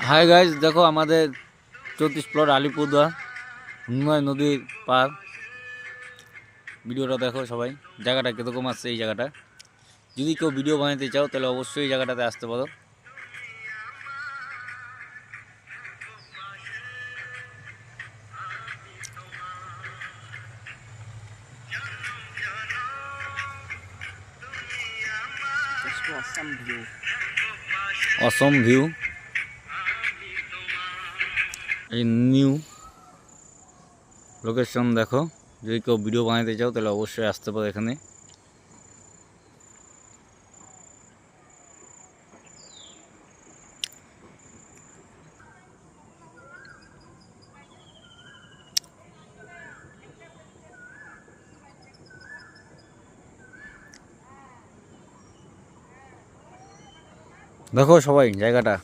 Hi guys, দেখো আমাদের 34 plot Alipurduar হুমনাই নদীর পার। ভিডিওটা দেখো সবাই, জায়গাটা কীরকম আসছে। এই জায়গাটা যদি কেউ ভিডিও বানাতে চাও তাহলে অবশ্যই এই জায়গাটাতে আসতে পারো। অসম ভিউ, এই নিউ লোকেশন দেখো। যদি কেউ ভিডিও বানাতে চাও তাহলে অবশ্যই আসতে পারো এখানে। দেখো সবাই জায়গাটা।